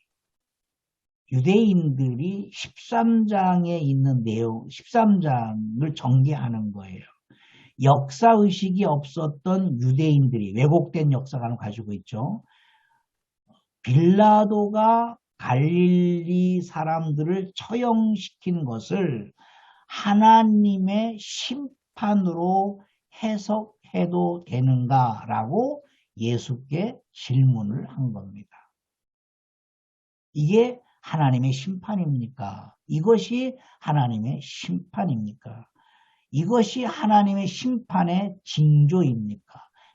유대인들이 13장에 있는 내용, 13장을 전개하는 거예요. 역사의식이 없었던 유대인들이 왜곡된 역사관을 가지고 있죠. 빌라도가 갈릴리 사람들을 처형시킨 것을 하나님의 심판으로 해석해도 되는가라고 예수께 질문을 한 겁니다. 이게 하나님의 심판입니까? 이것이 하나님의 심판입니까? 이것이 하나님의 심판의 징조입니까?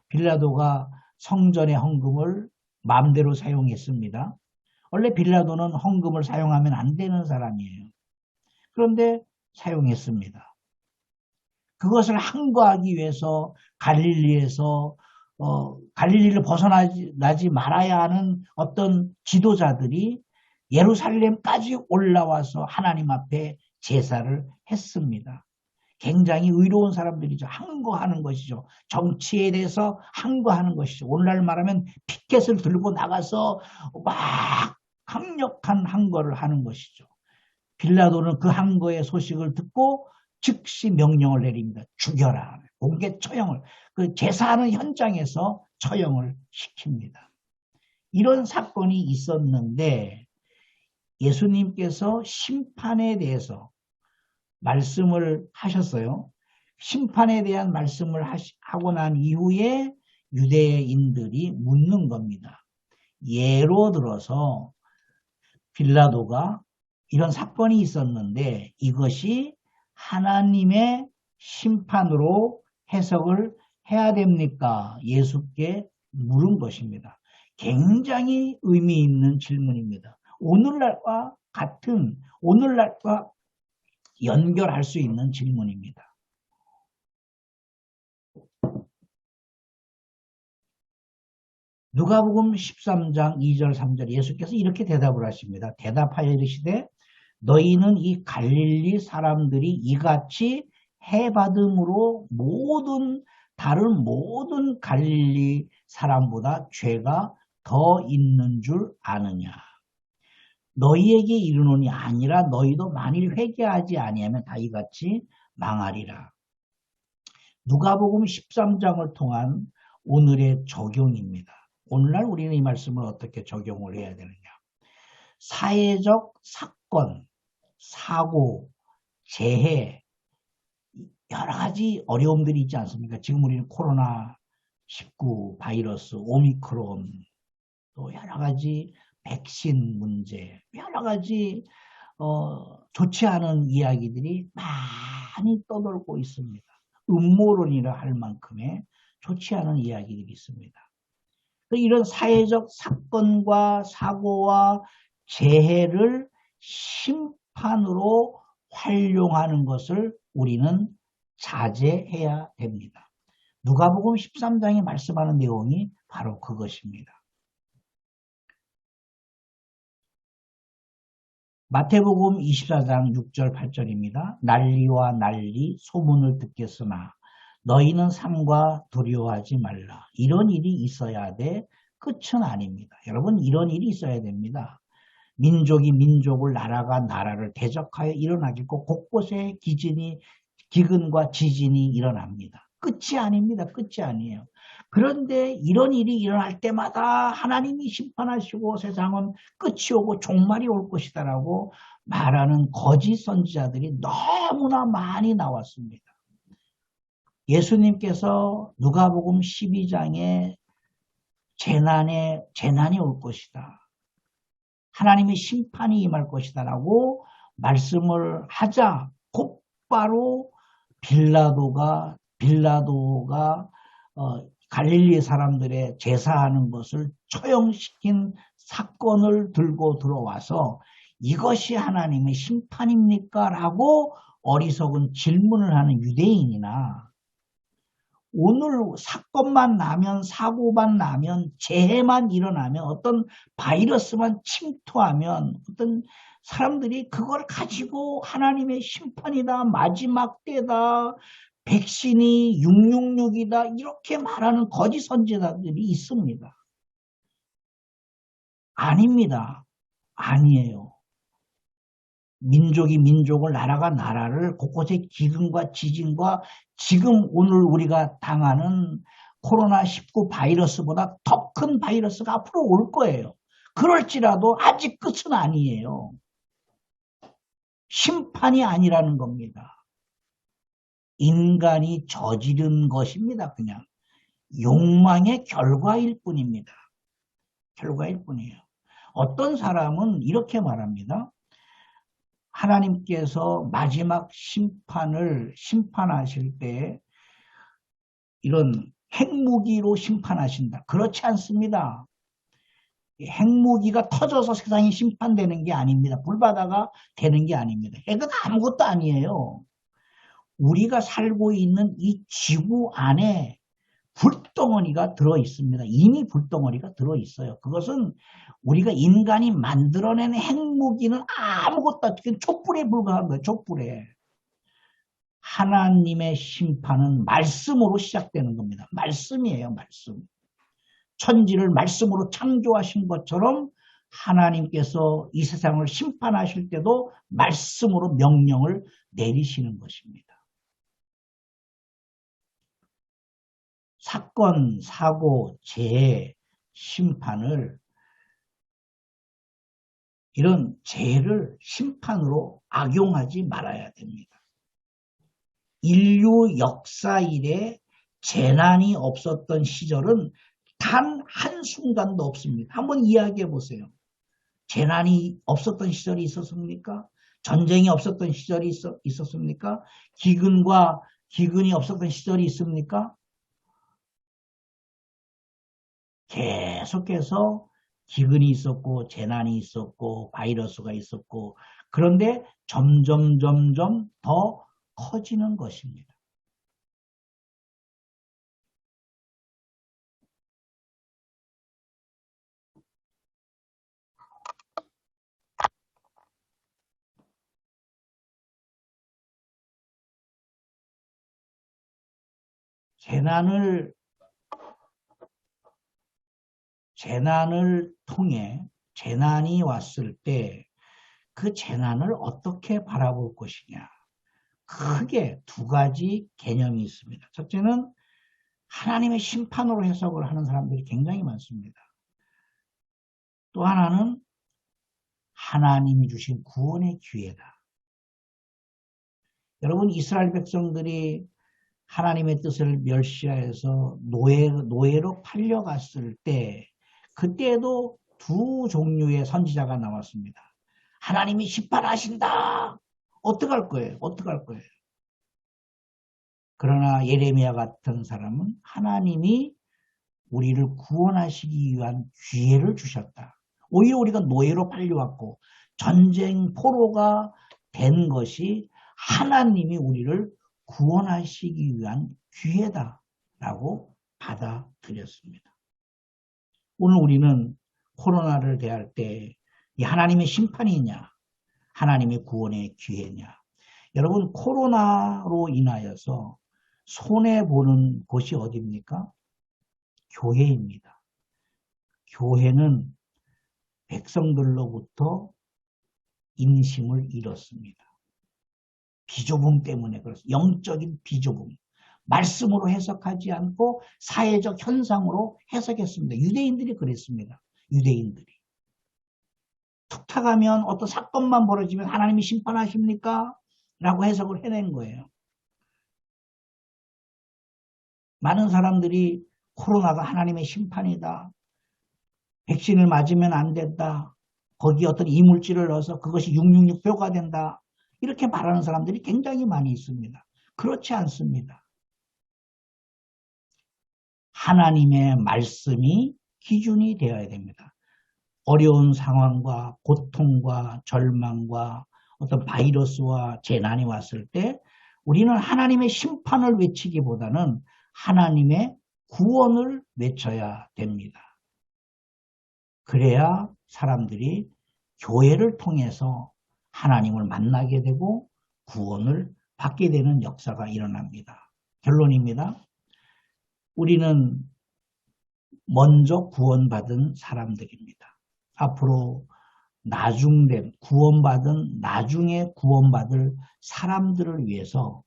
빌라도가 성전의 헌금을 마음대로 사용했습니다. 원래 빌라도는 헌금을 사용하면 안 되는 사람이에요. 그런데 사용했습니다. 그것을 항거하기 위해서 갈릴리를 벗어나지 말아야 하는 어떤 지도자들이 예루살렘까지 올라와서 하나님 앞에 제사를 했습니다. 굉장히 의로운 사람들이죠. 항거하는 것이죠. 정치에 대해서 항거하는 것이죠. 오늘날 말하면 피켓을 들고 나가서 막 강력한 항거를 하는 것이죠. 빌라도는 그 항거의 소식을 듣고 즉시 명령을 내립니다. 죽여라. 공개 처형을. 그 제사하는 현장에서 처형을 시킵니다. 이런 사건이 있었는데 예수님께서 심판에 대해서 말씀을 하셨어요. 심판에 대한 말씀을 하고 난 이후에 유대인들이 묻는 겁니다. 예로 들어서 빌라도가 이런 사건이 있었는데 이것이 하나님의 심판으로 해석을 해야 됩니까? 예수께 물은 것입니다. 굉장히 의미 있는 질문입니다. 오늘날과 연결할 수 있는 질문입니다. 누가복음 13장 2절 3절 예수께서 이렇게 대답을 하십니다. 대답하여 이르시되 너희는 이 갈릴리 사람들이 이같이 해받음으로 다른 모든 갈릴리 사람보다 죄가 더 있는 줄 아느냐. 너희에게 이르노니 아니라 너희도 만일 회개하지 아니하면 다 이같이 망하리라. 누가복음 13장을 통한 오늘의 적용입니다. 오늘날 우리는 이 말씀을 어떻게 적용을 해야 되느냐. 사회적 사건, 사고, 재해, 여러 가지 어려움들이 있지 않습니까? 지금 우리는 코로나19 바이러스, 오미크론, 또 여러 가지 백신 문제, 여러 가지 좋지 않은 이야기들이 많이 떠돌고 있습니다. 음모론이라 할 만큼의 좋지 않은 이야기들이 있습니다. 이런 사회적 사건과 사고와 재해를 심판으로 활용하는 것을 우리는 자제해야 됩니다. 누가복음 13장에 말씀하는 내용이 바로 그것입니다. 마태복음 24장 6절 8절입니다. 난리와 난리 소문을 듣겠으나 너희는 삼가 두려워하지 말라. 이런 일이 있어야 돼. 끝은 아닙니다. 여러분 이런 일이 있어야 됩니다. 민족이 민족을 나라가 나라를 대적하여 일어나겠고 곳곳에 기근과 지진이 일어납니다. 끝이 아닙니다. 끝이 아니에요. 그런데 이런 일이 일어날 때마다 하나님이 심판하시고 세상은 끝이 오고 종말이 올 것이다라고 말하는 거짓 선지자들이 너무나 많이 나왔습니다. 예수님께서 누가복음 12장에 재난이 올 것이다. 하나님의 심판이 임할 것이다 라고 말씀을 하자 곧바로 빌라도가 갈릴리 사람들의 제사하는 것을 처형시킨 사건을 들고 들어와서 이것이 하나님의 심판입니까? 라고 어리석은 질문을 하는 유대인이나 오늘 사건만 나면 사고만 나면 재해만 일어나면 어떤 바이러스만 침투하면 어떤 사람들이 그걸 가지고 하나님의 심판이다 마지막 때다 백신이 666이다 이렇게 말하는 거짓 선지자들이 있습니다. 아닙니다. 아니에요. 민족이 민족을 나라가 나라를 곳곳에 기근과 지진과 지금 오늘 우리가 당하는 코로나19 바이러스보다 더 큰 바이러스가 앞으로 올 거예요. 그럴지라도 아직 끝은 아니에요. 심판이 아니라는 겁니다. 인간이 저지른 것입니다. 그냥 욕망의 결과일 뿐입니다. 결과일 뿐이에요. 어떤 사람은 이렇게 말합니다. 하나님께서 마지막 심판하실 때 이런 핵무기로 심판하신다. 그렇지 않습니다. 핵무기가 터져서 세상이 심판되는 게 아닙니다. 불바다가 되는 게 아닙니다. 핵은 아무것도 아니에요. 우리가 살고 있는 이 지구 안에 불덩어리가 들어있습니다. 이미 불덩어리가 들어있어요. 그것은 우리가 인간이 만들어낸 핵무기는 아무것도 없이 촛불에 불과한 거예요. 촛불에. 하나님의 심판은 말씀으로 시작되는 겁니다. 말씀이에요. 말씀. 천지를 말씀으로 창조하신 것처럼 하나님께서 이 세상을 심판하실 때도 말씀으로 명령을 내리시는 것입니다. 사건, 사고, 재해, 심판을 이런 재해를 심판으로 악용하지 말아야 됩니다. 인류 역사 이래 재난이 없었던 시절은 단 한순간도 없습니다. 한번 이야기해 보세요. 재난이 없었던 시절이 있었습니까? 전쟁이 없었던 시절이 있었습니까? 기근이 없었던 시절이 있습니까? 계속해서 기근이 있었고 재난이 있었고 바이러스가 있었고 그런데 점점 더 커지는 것입니다. 재난을 통해 재난이 왔을 때 그 재난을 어떻게 바라볼 것이냐. 크게 두 가지 개념이 있습니다. 첫째는 하나님의 심판으로 해석을 하는 사람들이 굉장히 많습니다. 또 하나는 하나님이 주신 구원의 기회다. 여러분, 이스라엘 백성들이 하나님의 뜻을 멸시하여서 노예로 팔려갔을 때 그때도 두 종류의 선지자가 나왔습니다. 하나님이 심판하신다. 어떡할 거예요? 어떡할 거예요? 그러나 예레미야 같은 사람은 하나님이 우리를 구원하시기 위한 기회를 주셨다. 오히려 우리가 노예로 팔려왔고 전쟁 포로가 된 것이 하나님이 우리를 구원하시기 위한 기회다라고 받아들였습니다. 오늘 우리는 코로나를 대할 때 이 하나님의 심판이냐, 하나님의 구원의 기회냐. 여러분, 코로나로 인하여서 손해보는 곳이 어디입니까? 교회입니다. 교회는 백성들로부터 인심을 잃었습니다. 비좁음 때문에 그렇습니다. 영적인 비좁음. 말씀으로 해석하지 않고 사회적 현상으로 해석했습니다. 유대인들이 그랬습니다. 유대인들이. 툭탁하면 어떤 사건만 벌어지면 하나님이 심판하십니까? 라고 해석을 해낸 거예요. 많은 사람들이 코로나가 하나님의 심판이다. 백신을 맞으면 안 된다. 거기에 어떤 이물질을 넣어서 그것이 666표가 된다. 이렇게 말하는 사람들이 굉장히 많이 있습니다. 그렇지 않습니다. 하나님의 말씀이 기준이 되어야 됩니다. 어려운 상황과 고통과 절망과 어떤 바이러스와 재난이 왔을 때 우리는 하나님의 심판을 외치기보다는 하나님의 구원을 외쳐야 됩니다. 그래야 사람들이 교회를 통해서 하나님을 만나게 되고 구원을 받게 되는 역사가 일어납니다. 결론입니다. 우리는 먼저 구원받은 사람들입니다. 앞으로 나중에 구원받을 사람들을 위해서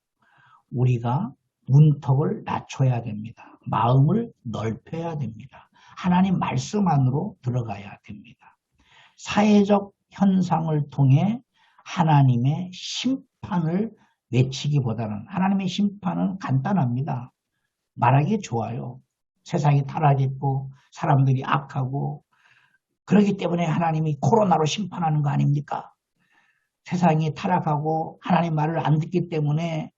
우리가 문턱을 낮춰야 됩니다. 마음을 넓혀야 됩니다. 하나님 말씀 안으로 들어가야 됩니다. 사회적 현상을 통해 하나님의 심판을 외치기보다는 하나님의 심판은 간단합니다. 말하기 좋아요. 세상이 타락했고 사람들이 악하고 그렇기 때문에 하나님이 코로나로 심판하는 거 아닙니까? 세상이 타락하고 하나님 말을 안 듣기 때문에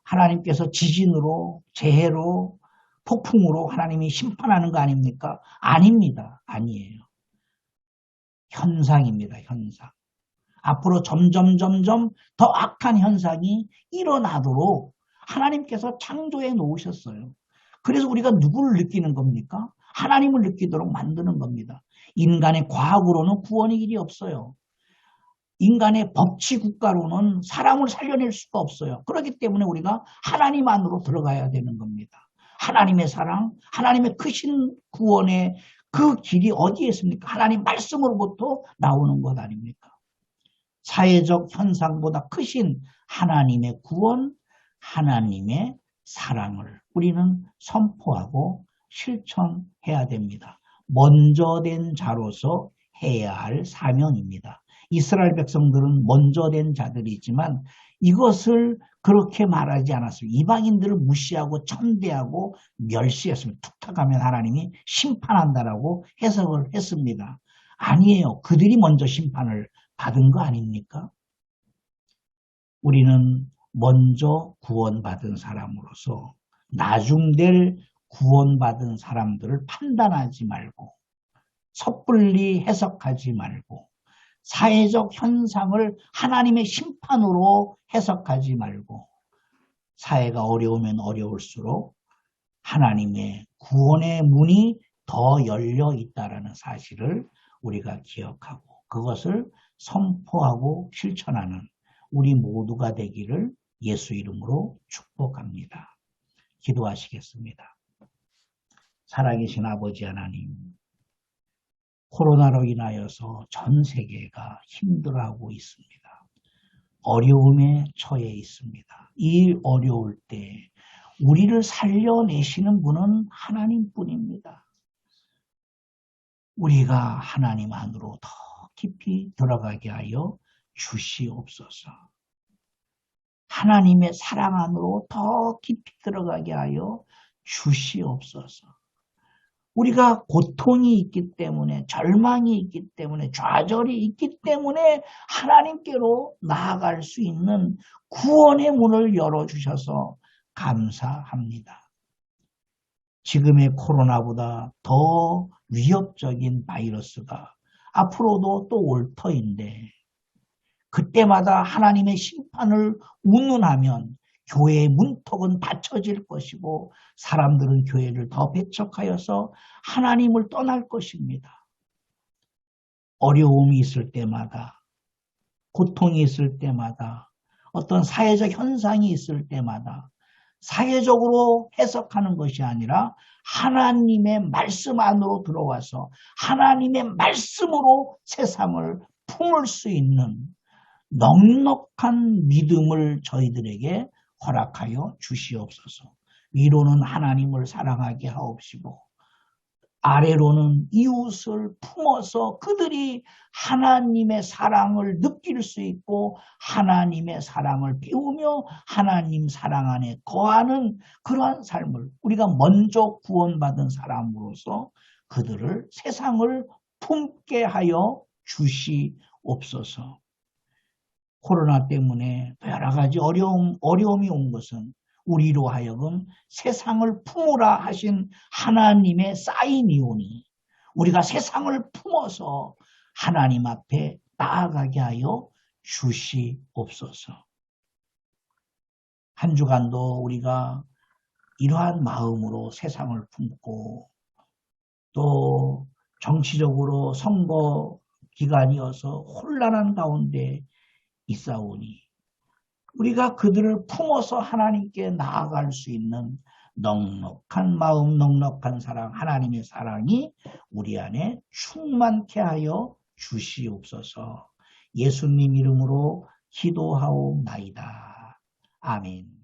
하나님께서 지진으로 재해로 폭풍으로 하나님이 심판하는 거 아닙니까? 아닙니다. 아니에요. 현상입니다. 현상. 앞으로 점점 더 악한 현상이 일어나도록 하나님께서 창조해 놓으셨어요. 그래서 우리가 누구를 느끼는 겁니까? 하나님을 느끼도록 만드는 겁니다. 인간의 과학으로는 구원의 길이 없어요. 인간의 법치 국가로는 사람을 살려낼 수가 없어요. 그렇기 때문에 우리가 하나님 안으로 들어가야 되는 겁니다. 하나님의 사랑, 하나님의 크신 구원의 그 길이 어디에 있습니까? 하나님 말씀으로부터 나오는 것 아닙니까? 사회적 현상보다 크신 하나님의 구원, 하나님의 사랑을 우리는 선포하고 실천해야 됩니다. 먼저 된 자로서 해야 할 사명입니다. 이스라엘 백성들은 먼저 된 자들이지만 이것을 그렇게 말하지 않았어요. 이방인들을 무시하고 천대하고 멸시했습니다. 툭탁하면 하나님이 심판한다라고 해석을 했습니다. 아니에요. 그들이 먼저 심판을 받은 거 아닙니까? 우리는 먼저 구원받은 사람으로서 나중될 구원받은 사람들을 판단하지 말고 섣불리 해석하지 말고 사회적 현상을 하나님의 심판으로 해석하지 말고 사회가 어려우면 어려울수록 하나님의 구원의 문이 더 열려 있다는 사실을 우리가 기억하고 그것을 선포하고 실천하는 우리 모두가 되기를 예수 이름으로 축복합니다. 기도하시겠습니다. 살아계신 아버지 하나님, 코로나로 인하여서 전 세계가 힘들어하고 있습니다. 어려움에 처해 있습니다. 이 어려울 때 우리를 살려내시는 분은 하나님뿐입니다. 우리가 하나님 안으로 더 깊이 들어가게 하여 주시옵소서. 하나님의 사랑 안으로 더 깊이 들어가게 하여 주시옵소서. 우리가 고통이 있기 때문에, 절망이 있기 때문에, 좌절이 있기 때문에 하나님께로 나아갈 수 있는 구원의 문을 열어주셔서 감사합니다. 지금의 코로나보다 더 위협적인 바이러스가 앞으로도 또 올 터인데, 그때마다 하나님의 심판을 운운하면 교회의 문턱은 닫혀질 것이고 사람들은 교회를 더 배척하여서 하나님을 떠날 것입니다. 어려움이 있을 때마다, 고통이 있을 때마다, 어떤 사회적 현상이 있을 때마다 사회적으로 해석하는 것이 아니라 하나님의 말씀 안으로 들어와서 하나님의 말씀으로 세상을 품을 수 있는 넉넉한 믿음을 저희들에게 허락하여 주시옵소서. 위로는 하나님을 사랑하게 하옵시고 아래로는 이웃을 품어서 그들이 하나님의 사랑을 느낄 수 있고 하나님의 사랑을 배우며 하나님 사랑 안에 거하는 그러한 삶을 우리가 먼저 구원받은 사람으로서 그들을 세상을 품게 하여 주시옵소서. 코로나 때문에 여러 가지 어려움이 온 것은 우리로 하여금 세상을 품으라 하신 하나님의 사인이오니 우리가 세상을 품어서 하나님 앞에 나아가게 하여 주시옵소서. 한 주간도 우리가 이러한 마음으로 세상을 품고 또 정치적으로 선거 기간이어서 혼란한 가운데 있사오니 우리가 그들을 품어서 하나님께 나아갈 수 있는 넉넉한 마음, 넉넉한 사랑, 하나님의 사랑이 우리 안에 충만케 하여 주시옵소서. 예수님 이름으로 기도하옵나이다. 아멘.